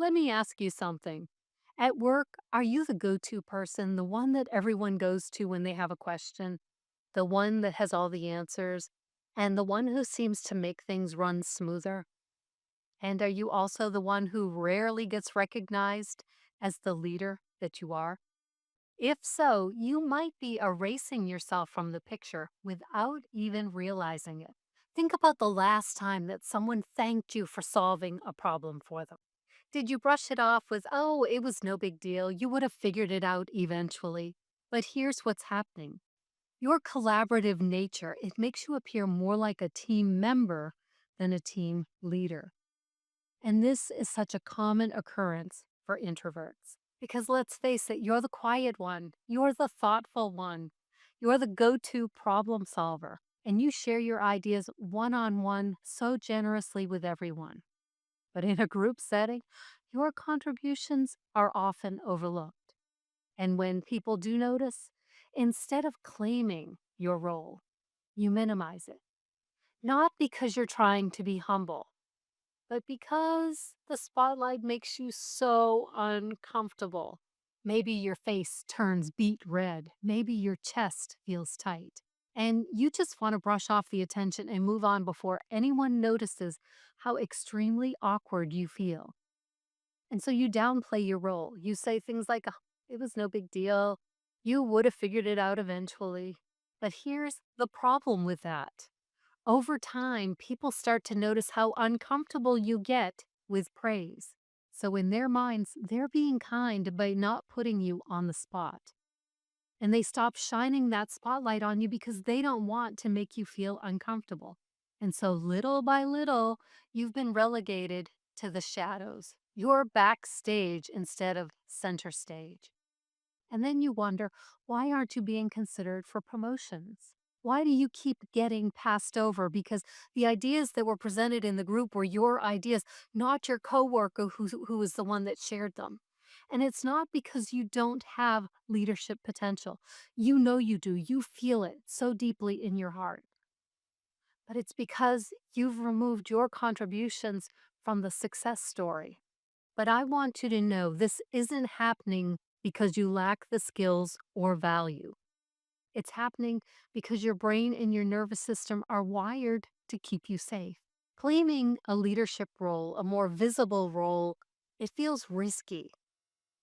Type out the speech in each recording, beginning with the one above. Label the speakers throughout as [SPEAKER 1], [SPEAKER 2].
[SPEAKER 1] Let me ask you something. At work, are you the go to person, the one that everyone goes to when they have a question, the one that has all the answers, and the one who seems to make things run smoother? And are you also the one who rarely gets recognized as the leader that you are? If so, you might be erasing yourself from the picture without even realizing it. Think about the last time that someone thanked you for solving a problem for them. Did you brush it off with, oh, it was no big deal? You would have figured it out eventually. But here's what's happening. Your collaborative nature, it makes you appear more like a team member than a team leader. And this is such a common occurrence for introverts. Because let's face it, you're the quiet one, you're the thoughtful one, you're the go to problem solver, and you share your ideas one on one so generously with everyone. But in a group setting, your contributions are often overlooked. And when people do notice, instead of claiming your role, you minimize it. Not because you're trying to be humble, but because the spotlight makes you so uncomfortable. Maybe your face turns beet red. Maybe your chest feels tight. And you just want to brush off the attention and move on before anyone notices how extremely awkward you feel. And so you downplay your role. You say things like, "Oh, it was no big deal. You would have figured it out eventually." But here's the problem with that. Over time, people start to notice how uncomfortable you get with praise. So, in their minds, they're being kind by not putting you on the spot. And they stop shining that spotlight on you because they don't want to make you feel uncomfortable. And so, little by little, you've been relegated to the shadows. You're backstage instead of center stage. And then you wonder, why aren't you being considered for promotions? Why do you keep getting passed over? Because the ideas that were presented in the group were your ideas, not your coworker who was the one that shared them. And it's not because you don't have leadership potential. You know you do. You feel it so deeply in your heart. But it's because you've removed your contributions from the success story. But I want you to know this isn't happening because you lack the skills or value. It's happening because your brain and your nervous system are wired to keep you safe. Claiming a leadership role, a more visible role, it feels risky.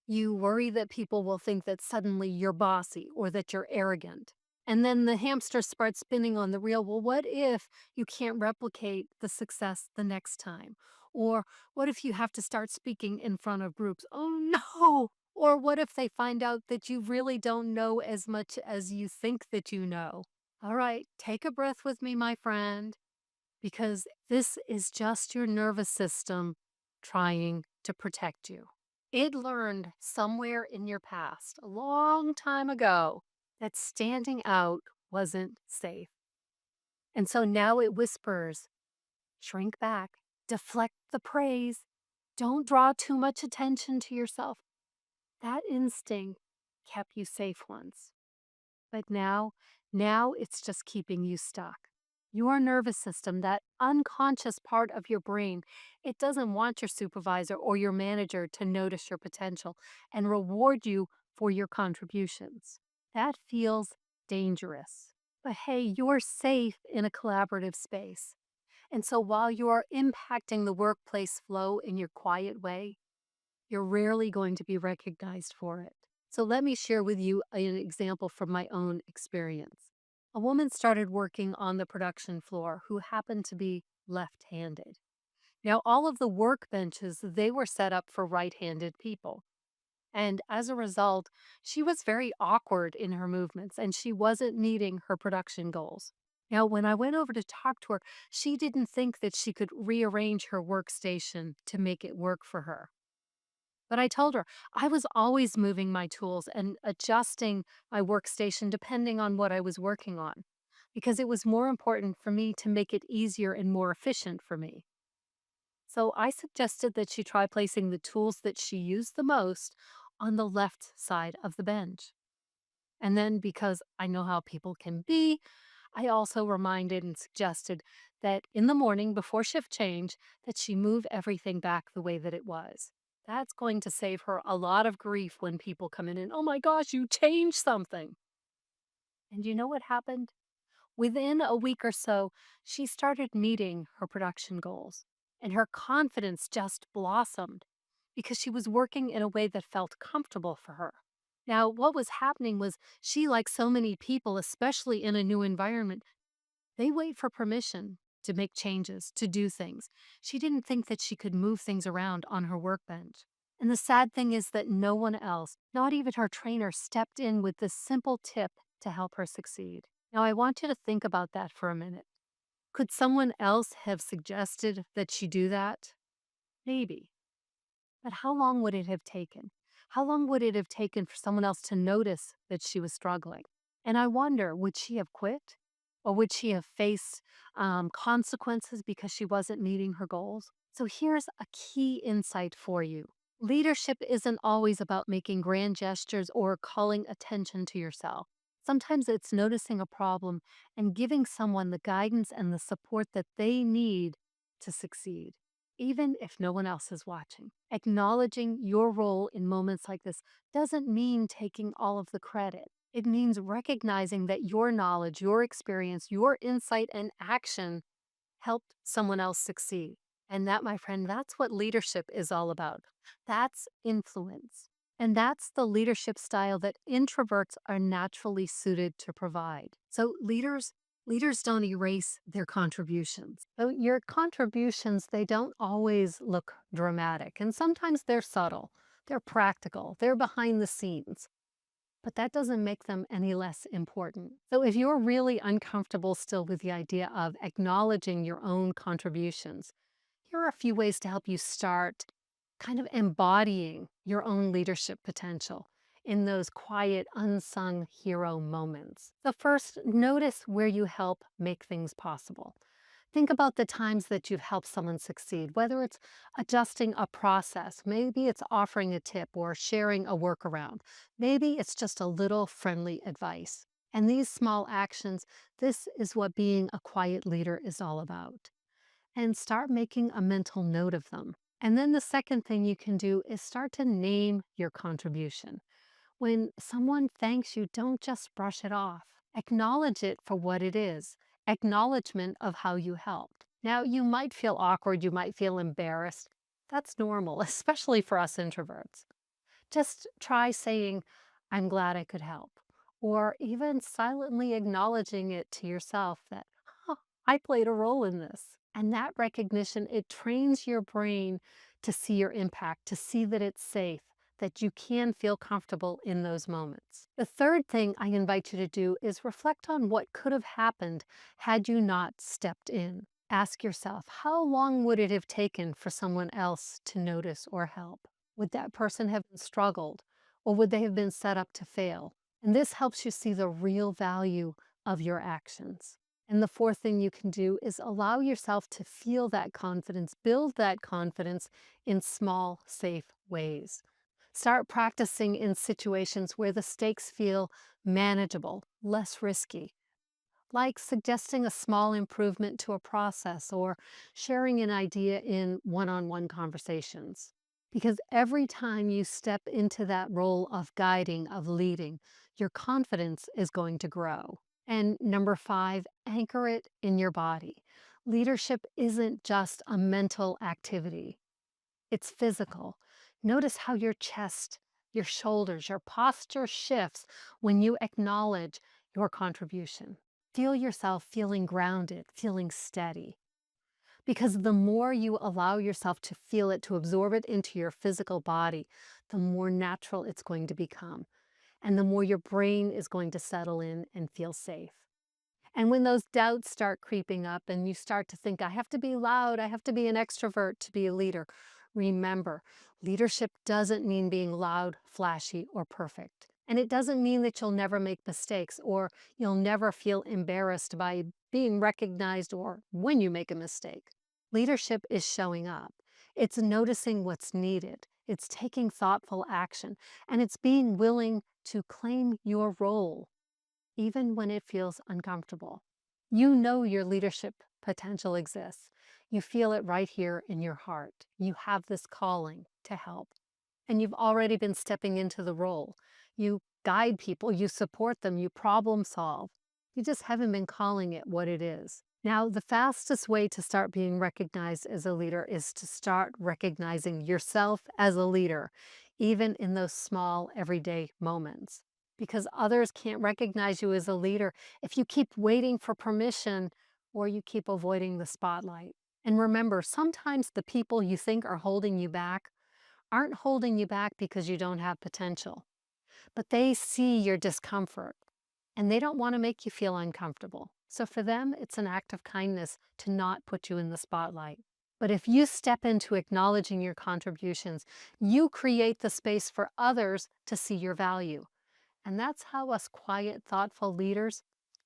[SPEAKER 1] You worry that people will think that suddenly you're bossy or that you're arrogant. And then the hamster starts spinning on the wheel. Well, what if you can't replicate the success the next time? Or what if you have to start speaking in front of groups? Oh no! Or what if they find out that you really don't know as much as you think that you know? All right, take a breath with me, my friend, because this is just your nervous system trying to protect you. It learned somewhere in your past, a long time ago, that standing out wasn't safe. And so now it whispers, shrink back, deflect the praise, don't draw too much attention to yourself. That instinct kept you safe once. But now it's just keeping you stuck. Your nervous system, that unconscious part of your brain, it doesn't want your supervisor or your manager to notice your potential and reward you for your contributions. That feels dangerous. But hey, you're safe in a collaborative space. And so while you are impacting the workplace flow in your quiet way, you're rarely going to be recognized for it. So let me share with you an example from my own experience. A woman started working on the production floor who happened to be left-handed. Now, all of the workbenches, they were set up for right-handed people. And as a result, she was very awkward in her movements and she wasn't meeting her production goals. Now, when I went over to talk to her, she didn't think that she could rearrange her workstation to make it work for her. But I told her I was always moving my tools and adjusting my workstation depending on what I was working on, because it was more important for me to make it easier and more efficient for me. So I suggested that she try placing the tools that she used the most on the left side of the bench. And then, because I know how people can be, I also reminded and suggested that in the morning before shift change that she move everything back the way that it was. That's going to save her a lot of grief when people come in and, oh my gosh, you changed something. And you know what happened? Within a week or so, she started meeting her production goals, and her confidence just blossomed because she was working in a way that felt comfortable for her. Now, what was happening was she, like so many people, especially in a new environment, they wait for permission to make changes, to do things. She didn't think that she could move things around on her workbench. And the sad thing is that no one else, not even her trainer, stepped in with this simple tip to help her succeed. Now, I want you to think about that for a minute. Could someone else have suggested that she do that? Maybe. But how long would it have taken? How long would it have taken for someone else to notice that she was struggling? And I wonder, would she have quit? Or would she have faced consequences because she wasn't meeting her goals? So here's a key insight for you. Leadership isn't always about making grand gestures or calling attention to yourself. Sometimes it's noticing a problem and giving someone the guidance and the support that they need to succeed, even if no one else is watching. Acknowledging your role in moments like this doesn't mean taking all of the credit. It means recognizing that your knowledge, your experience, your insight, and action helped someone else succeed. And that, my friend, that's what leadership is all about. That's influence. And that's the leadership style that introverts are naturally suited to provide. So leaders don't erase their contributions. So your contributions, they don't always look dramatic, and sometimes they're subtle. They're practical. They're behind the scenes, but that doesn't make them any less important. So if you're really uncomfortable still with the idea of acknowledging your own contributions, here are a few ways to help you start kind of embodying your own leadership potential in those quiet, unsung hero moments. So, first, notice where you help make things possible. Think about the times that you've helped someone succeed, whether it's adjusting a process, maybe it's offering a tip or sharing a workaround, maybe it's just a little friendly advice. And these small actions, this is what being a quiet leader is all about. And start making a mental note of them. And then the second thing you can do is start to name your contribution. When someone thanks you, don't just brush it off. Acknowledge it for what it is, acknowledgement of how you helped. Now, you might feel awkward, you might feel embarrassed. That's normal, especially for us introverts. Just try saying, I'm glad I could help, or even silently acknowledging it to yourself that, "Huh, I played a role in this." And that recognition, it trains your brain to see your impact, to see that it's safe, that you can feel comfortable in those moments. The third thing I invite you to do is reflect on what could have happened had you not stepped in. Ask yourself, how long would it have taken for someone else to notice or help? Would that person have struggled, or would they have been set up to fail? And this helps you see the real value of your actions. And the fourth thing you can do is allow yourself to feel that confidence, build that confidence in small, safe ways. Start practicing in situations where the stakes feel manageable, less risky, like suggesting a small improvement to a process or sharing an idea in one on one conversations. Because every time you step into that role of guiding, of leading, your confidence is going to grow. And number five, anchor it in your body. Leadership isn't just a mental activity, it's physical. Notice how your chest, your shoulders, your posture shifts when you acknowledge your contribution. Feel yourself feeling grounded, feeling steady. Because the more you allow yourself to feel it, to absorb it into your physical body, the more natural it's going to become. And the more your brain is going to settle in and feel safe. And when those doubts start creeping up and you start to think, I have to be loud, I have to be an extrovert to be a leader, remember, leadership doesn't mean being loud, flashy, or perfect. And it doesn't mean that you'll never make mistakes or you'll never feel embarrassed by being recognized or when you make a mistake. Leadership is showing up. It's noticing what's needed. It's taking thoughtful action, and it's being willing to claim your role even when it feels uncomfortable. You know your leadership potential exists. You feel it right here in your heart. You have this calling to help, and you've already been stepping into the role. You guide people, you support them, you problem solve. You just haven't been calling it what it is. Now, the fastest way to start being recognized as a leader is to start recognizing yourself as a leader, even in those small, everyday moments. Because others can't recognize you as a leader if you keep waiting for permission or you keep avoiding the spotlight. And remember, sometimes the people you think are holding you back aren't holding you back because you don't have potential, but they see your discomfort and they don't want to make you feel uncomfortable. So for them, it's an act of kindness to not put you in the spotlight. But if you step into acknowledging your contributions, you create the space for others to see your value. And that's how us quiet, thoughtful leaders,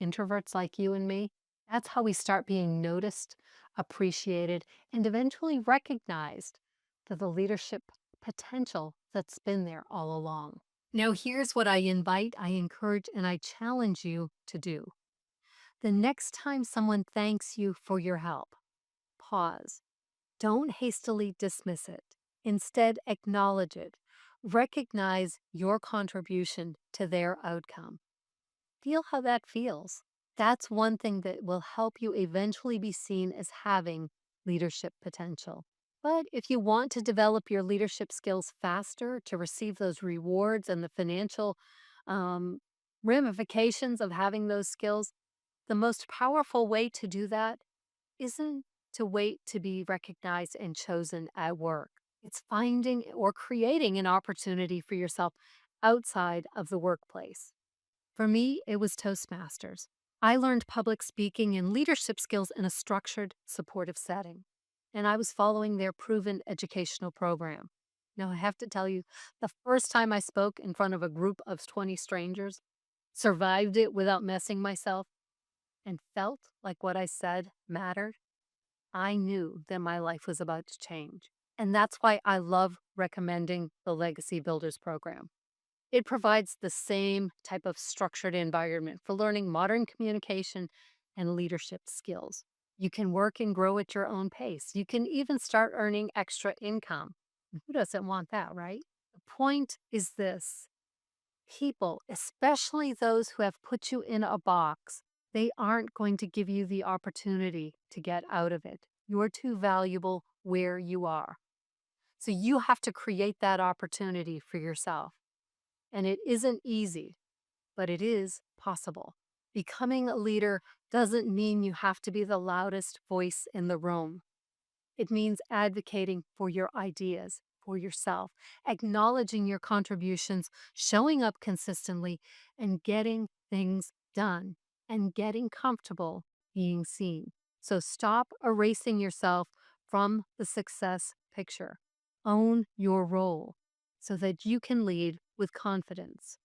[SPEAKER 1] introverts like you and me, that's how we start being noticed, appreciated, and eventually recognized for the leadership potential that's been there all along. Now, here's what I invite, I encourage, and I challenge you to do. The next time someone thanks you for your help, pause. Don't hastily dismiss it. Instead, acknowledge it. Recognize your contribution to their outcome. Feel how that feels. That's one thing that will help you eventually be seen as having leadership potential. But if you want to develop your leadership skills faster to receive those rewards and the financial um, ramifications of having those skills, the most powerful way to do that isn't to wait to be recognized and chosen at work. It's finding or creating an opportunity for yourself outside of the workplace. For me, it was Toastmasters. I learned public speaking and leadership skills in a structured, supportive setting, and I was following their proven educational program. Now, I have to tell you, the first time I spoke in front of a group of 20 strangers, survived it without messing myself, and felt like what I said mattered, I knew that my life was about to change. And that's why I love recommending the Legacy Builders program. It provides the same type of structured environment for learning modern communication and leadership skills. You can work and grow at your own pace. You can even start earning extra income. Who doesn't want that, right? The point is this: people, especially those who have put you in a box, they aren't going to give you the opportunity to get out of it. You're too valuable where you are. So you have to create that opportunity for yourself. And it isn't easy, but it is possible. Becoming a leader doesn't mean you have to be the loudest voice in the room. It means advocating for your ideas, for yourself, acknowledging your contributions, showing up consistently, and getting things done, and getting comfortable being seen. So stop erasing yourself from the success picture. Own your role so that you can lead with confidence.